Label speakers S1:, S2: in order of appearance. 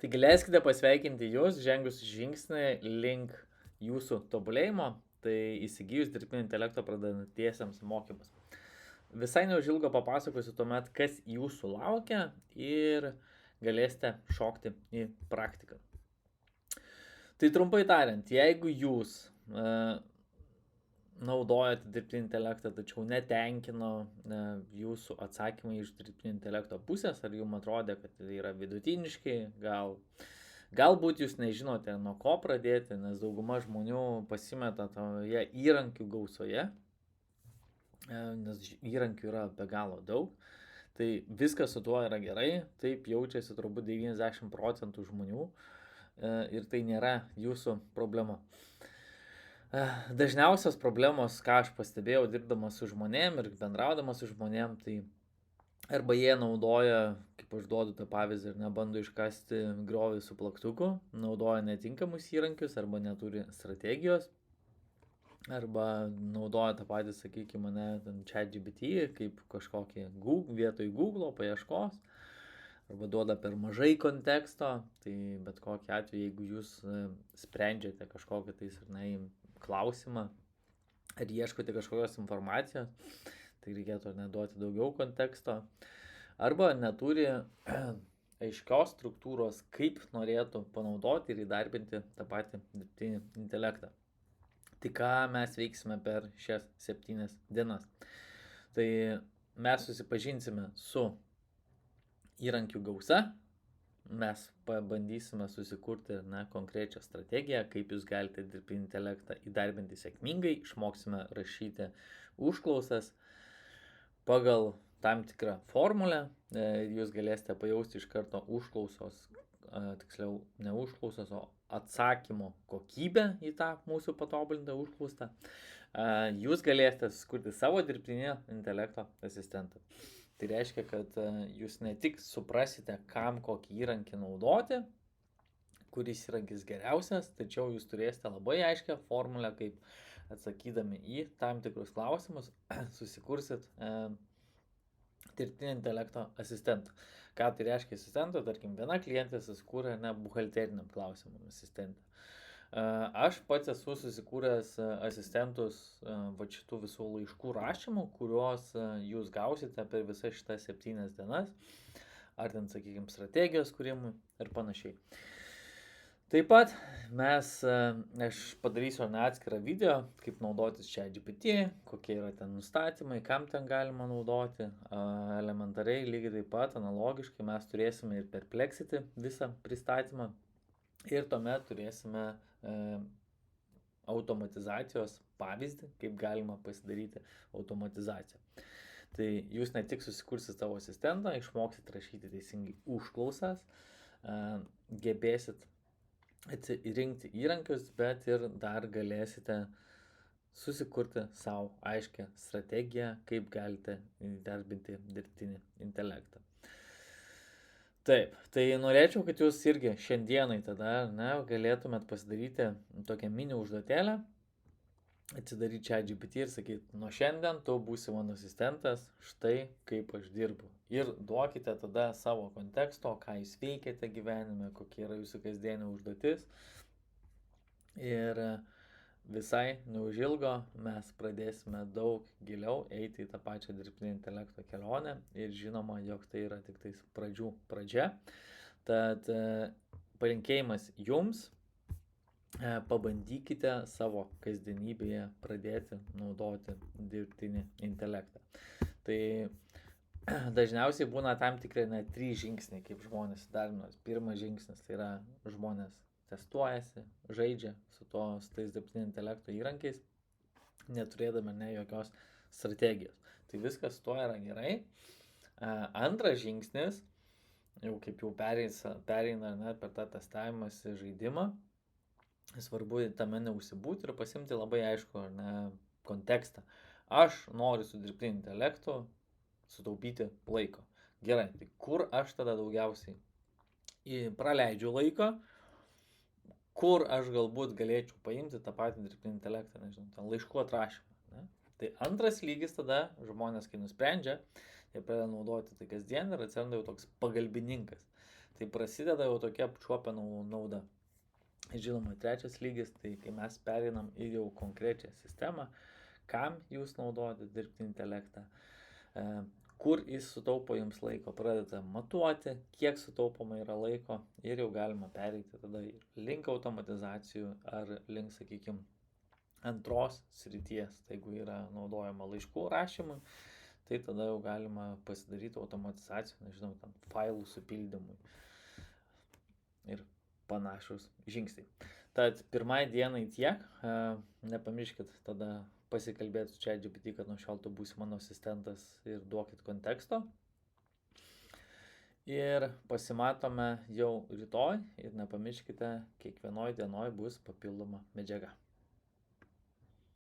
S1: Taigi leiskite pasveikinti jūs, žengus žingsnį link jūsų tobulėjimo, tai įsigijus dirbtinio intelekto pradedantiesiems mokymus. Visai neužilgo papasakosiu tuomet, kas jūsų laukia ir galėsite šokti į praktiką. Tai trumpai tariant, jeigu jūs naudojate dirbtinį intelektą, tačiau netenkino jūsų atsakymai iš dirbtinio intelekto pusės, ar jums atrodė, kad tai yra vidutiniškai, galbūt jūs nežinote, nuo ko pradėti, nes dauguma žmonių pasimeta toje įrankių gausoje, nes įrankių yra be galo daug, tai viskas su tuo yra gerai, taip jaučiasi turbūt 90% žmonių ir tai nėra jūsų problema. Dažniausios problemos, ką aš pastebėjau dirbdamas su žmonėm ir bendraudamas su žmonėm, tai arba jie naudoja, kaip aš duodu tą pavyzdį, ir nebando iškasti griovį su plaktuku, naudoja netinkamus įrankius arba neturi strategijos, arba naudoja tą patį, sakykime, ChatGPT kaip kažkokį vietoj Google paieškos, arba duoda per mažai konteksto, tai bet kokiu atveju, jeigu jūs sprendžiate kažkokį tais klausimą ar ieškote kažkokios informacijos, tai reikėtų neduoti daugiau konteksto, arba neturi aiškios struktūros, kaip norėtų panaudoti ir įdarbinti tą patį dirbtinį intelektą. Tai ką mes veiksime per šias 7 dienas? Tai mes susipažinsime su įrankių gausa, mes pabandysime susikurti konkrečią strategiją, kaip jūs galite dirbtinį intelektą įdarbinti sėkmingai, išmoksime rašyti užklausas pagal tam tikrą formulę, jūs galėsite pajausti iš karto užklausos, tiksliau ne užklausos, o atsakymo kokybę į tą mūsų patobulintą užklausą. Jūs galėsite sukurti savo dirbtinio intelekto asistentą. Tai reiškia, kad jūs ne tik suprasite, kam kokį įrankį naudoti, kuris įrankis geriausias, tačiau jūs turėsite labai aiškią formulę, kaip atsakydami į tam tikrus klausimus susikursit dirbtinio intelekto asistentą. Ką tai reiškia asistentą? Tarkim, viena klientė susikūrė buhalteriniam klausimam asistentą. Aš pats esu susikūręs asistentus šitų visų laiškų rašymų, kuriuos jūs gausite per visas šitas 7 dienas, ar ten, sakykime, strategijos kūrimui ir panašiai. Taip pat aš padarysiu atskirą video, kaip naudotis ChatGPT, kokie yra ten nustatymai, kam ten galima naudoti. Elementariai, lygiai taip pat, analogiškai mes turėsime ir Perplexity visą pristatymą ir tuomet turėsime automatizacijos pavyzdį, kaip galima pasidaryti automatizaciją. Tai jūs ne tik susikursit savo asistentą, išmoksit rašyti teisingai užklausas, gebėsit atsirinkti įrankius, bet ir dar galėsite susikurti savo aiškę strategiją, kaip galite įdarbinti dirbtinį intelektą. Taip, tai norėčiau, kad jūs irgi šiandienai tada galėtumėt pasidaryti tokią mini užduotėlę, atsidaryti ChatGPT ir sakyti, nuo šiandien tu būsi mano asistentas, štai kaip aš dirbu. Ir duokite tada savo konteksto, ką jūs veikiate gyvenime, kokia yra jūsų kasdienė užduotis. Ir visai neužilgo mes pradėsime daug giliau eiti į tą pačią dirbtinio intelekto kelionę ir žinoma, jog tai yra tik tais pradžia. Tad palinkėjimas jums, pabandykite savo kasdienybėje pradėti naudoti dirbtinį intelektą. Tai dažniausiai būna tam tikrai 3 žingsniai, kaip žmonės įdarbina. Pirmas žingsnis tai yra žmonės testuojasi, žaidžia su tais dirbtinio intelekto įrankiais, neturėdami jokios strategijos. Tai viskas su tuo yra gerai. Antras žingsnis, jau kaip jau pereina per tą testavimąsi žaidimą, svarbu tame neužsibūti ir pasimti labai aišku kontekstą. Aš noriu su dirbtiniu intelektu sutaupyti laiko. Gerai, tai kur aš tada daugiausiai praleidžiu laiko, kur aš galbūt galėčiau paimti tą patį dirbtinį intelektą, nežinau, ten laiškų atrašymą. Tai antras lygis tada žmonės, kai nusprendžia, jie pradeda naudoti tai kasdien ir atsiranda jau toks pagalbininkas. Tai prasideda jau tokia apčiuopiama nauda. Žinoma, trečias lygis, tai kai mes pereinam į jau konkrečią sistemą, kam jūs naudojate dirbtinį intelektą, kur jis sutaupo jums laiko, pradeda matuoti, kiek sutaupoma yra laiko ir jau galima pereiti tada link automatizacijų ar link, sakykime, antros srities. Tai jeigu yra naudojama laiškų rašymui, tai tada jau galima pasidaryti automatizacijų, nežinau, tam failų supildymui ir panašus žingsniai. Tad pirmai dienai tiek, nepamirškit tada pasikalbėti su ChatGPT, kad nuo šiol tu būsi mano asistentas ir duokit konteksto. Ir pasimatome jau rytoj ir nepamirškite, kiekvienoj dienoj bus papildoma medžiaga.